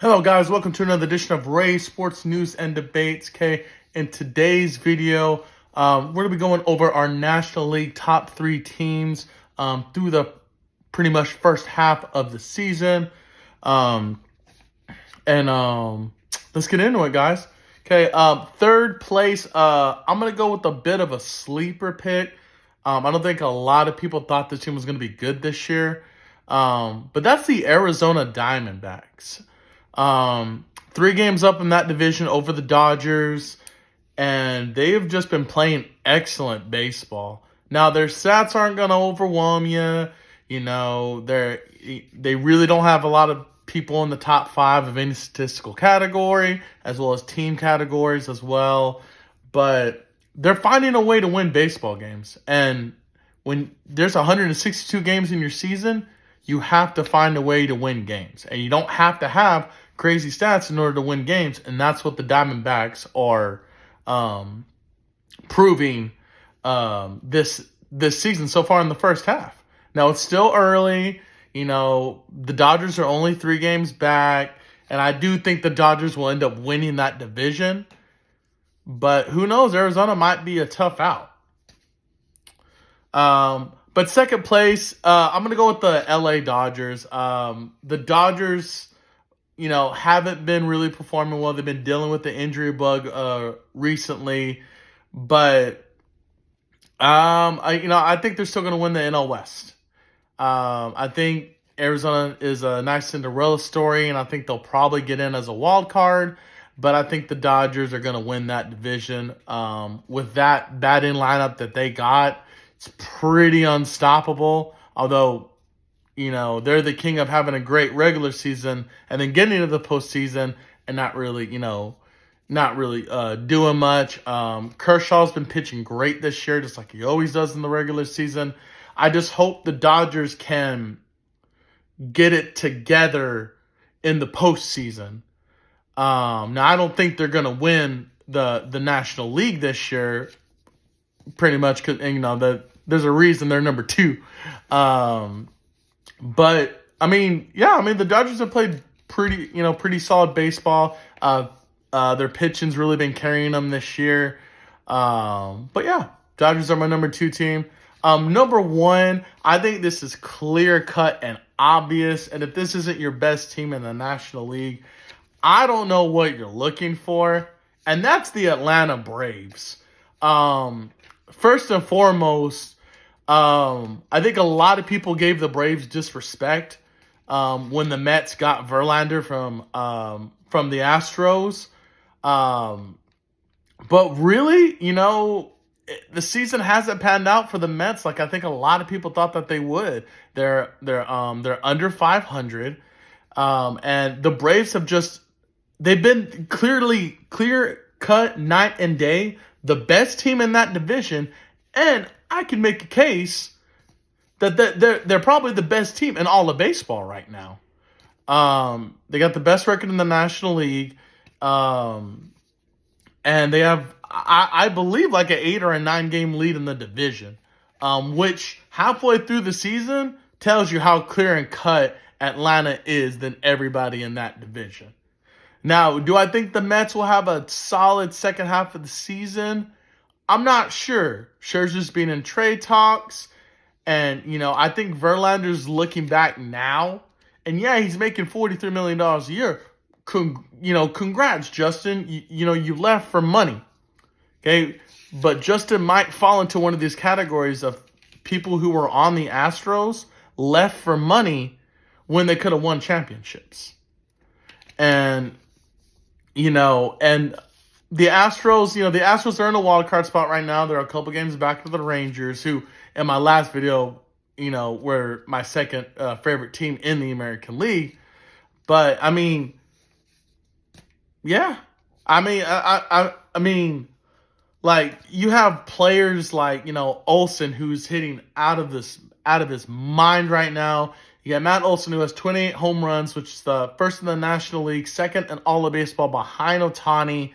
Hello, guys. Welcome to another edition of Ray Sports News and Debates. Okay, in today's video, we're going to be going over our National League top three teams through the pretty much first half of the season. Um, and let's get into it, guys. Okay, third place, I'm going to go with a bit of a sleeper pick. I don't think a lot of people thought this team was going to be good this year. But that's the Arizona Diamondbacks. 3 games up in that division over the Dodgers, and they have just been playing excellent baseball. Now, their stats aren't going to overwhelm you. You know, they really don't have a lot of people in the top 5 of any statistical category, as well as team categories as well. But they're finding a way to win baseball games. And when there's 162 games in your season, you have to find a way to win games. And you don't have to have crazy stats in order to win games. And that's what the Diamondbacks are proving this season so far in the first half. Now, it's still early. You know, the Dodgers are only 3 games back. And I do think the Dodgers will end up winning that division. But who knows? Arizona might be a tough out. But second place, I'm going to go with the LA Dodgers. The Dodgers, you know, haven't been really performing well. They've been dealing with the injury bug recently. But, I think they're still going to win the NL West. I think Arizona is a nice Cinderella story, and I think they'll probably get in as a wild card. But I think the Dodgers are going to win that division. With that batting lineup that they got, it's pretty unstoppable. Although, you know, they're the king of having a great regular season and then getting into the postseason and not really doing much. Kershaw's been pitching great this year, just like he always does in the regular season. I just hope the Dodgers can get it together in the postseason. Now, I don't think they're going to win the National League this year, pretty much, because, you know, there's a reason they're number 2. But, the Dodgers have played pretty solid baseball. Their pitching's really been carrying them this year. But, yeah, Dodgers are my number 2 team. Number 1, I think this is clear-cut and obvious. And if this isn't your best team in the National League, I don't know what you're looking for. And that's the Atlanta Braves. First and foremost, I think a lot of people gave the Braves disrespect when the Mets got Verlander from the Astros. But really, you know, the season hasn't panned out for the Mets like I think a lot of people thought that they would. They're under 500, and the Braves have they've been clear cut night and day the best team in that division, and I can make a case that they're probably the best team in all of baseball right now. They got the best record in the National League, and they have, I believe, like an 8 or a 9 game lead in the division, which halfway through the season tells you how clear and cut Atlanta is than everybody in that division. Now, do I think the Mets will have a solid second half of the season? I'm not sure. Scherzer's been in trade talks. And, you know, I think Verlander's looking back now. And, yeah, he's making $43 million a year. Congrats, Justin. You left for money. Okay? But Justin might fall into one of these categories of people who were on the Astros left for money when they could have won championships. And the Astros are in a wild card spot right now. They're a couple games back to the Rangers, who, in my last video, were my second favorite team in the American League. But, yeah. Like, you have players like, Olsen, who's hitting out of his mind right now. You got Matt Olson, who has 28 home runs, which is the first in the National League, second in all of baseball behind Ohtani.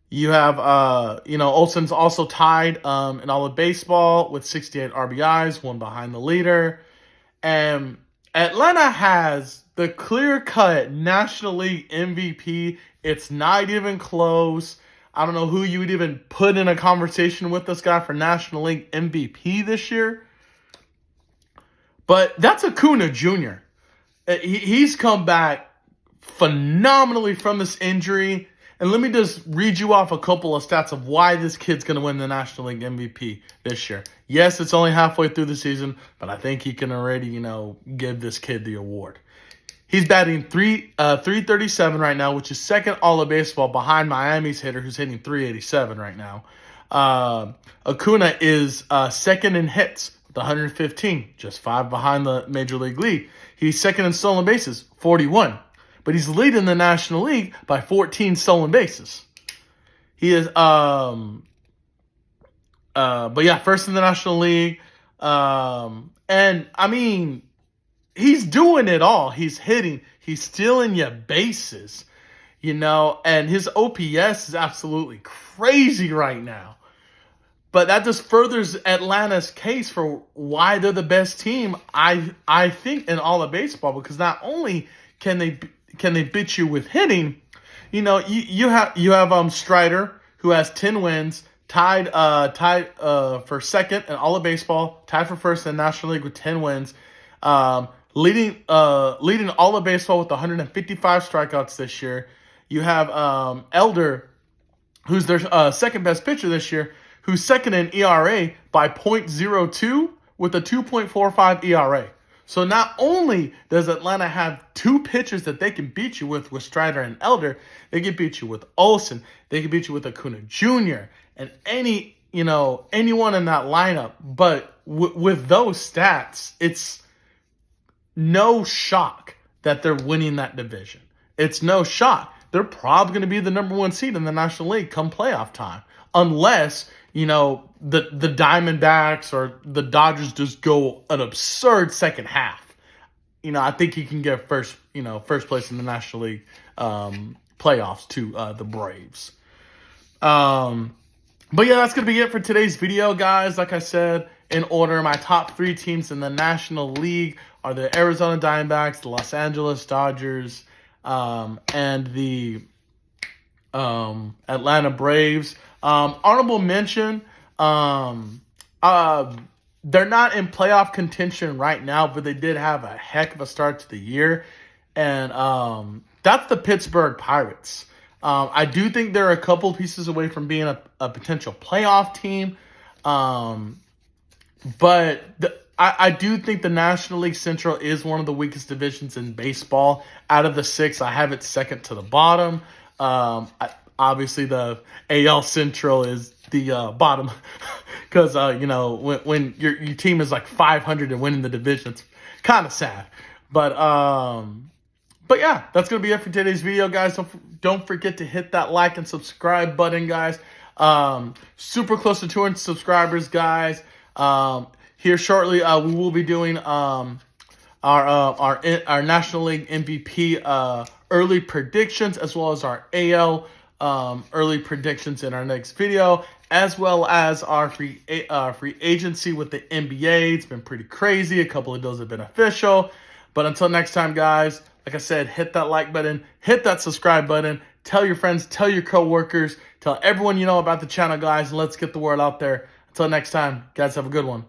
You have, Olson's also tied in all of baseball with 68 RBIs, one behind the leader. And Atlanta has the clear-cut National League MVP. It's not even close. I don't know who you would even put in a conversation with this guy for National League MVP this year. But that's Acuna Jr. He's come back phenomenally from this injury. And let me just read you off a couple of stats of why this kid's going to win the National League MVP this year. Yes, it's only halfway through the season, but I think he can already, give this kid the award. He's batting 337 right now, which is second all of baseball behind Miami's hitter, who's hitting 387 right now. Acuna is second in hits with 115, just 5 behind the Major League lead. He's second in stolen bases, 41. But he's leading the National League by 14 stolen bases. He is, first in the National League. And I mean, he's doing it all. He's hitting, he's stealing your bases, and his OPS is absolutely crazy right now. But that just furthers Atlanta's case for why they're the best team, I think, in all of baseball, because not only can they beat you with hitting, you have Strider, who has 10 wins, tied for second in all of baseball, tied for first in the National League with 10 wins, leading all of baseball with 155 strikeouts this year. You have Elder, who's their second best pitcher this year, who's second in ERA by .02 with a 2.45 ERA. So not only does Atlanta have 2 pitchers that they can beat you with Strider and Elder, they can beat you with Olsen, they can beat you with Acuna Jr. and anyone in that lineup. But with those stats, it's no shock that they're winning that division. It's no shock. They're probably going to be the number 1 seed in the National League come playoff time, unless the Diamondbacks or the Dodgers just go an absurd second half. I think he can get first place in the National League playoffs to the Braves. But yeah, that's going to be it for today's video, guys. Like I said, in order, my top 3 teams in the National League are the Arizona Diamondbacks, the Los Angeles Dodgers, and the Atlanta Braves. Honorable mention, they're not in playoff contention right now, but they did have a heck of a start to the year. And that's the Pittsburgh Pirates. I do think they're a couple pieces away from being a potential playoff team. But I do think the National League Central is one of the weakest divisions in baseball. Out of the 6, I have it second to the bottom. Obviously, the AL Central is the bottom because, when your team is like 500 and winning the division, it's kind of sad. But yeah, that's going to be it for today's video, guys. Don't forget to hit that like and subscribe button, guys. Super close to 200 subscribers, guys. Here shortly, we will be doing our National League MVP early predictions, as well as our AL early predictions in our next video, as well as our free agency with the NBA. It's been pretty crazy. A couple of those have been official. But until next time, guys, like I said, hit that like button, hit that subscribe button, tell your friends, tell your coworkers, tell everyone you know about the channel, guys, and let's get the word out there. Until next time, guys, have a good one.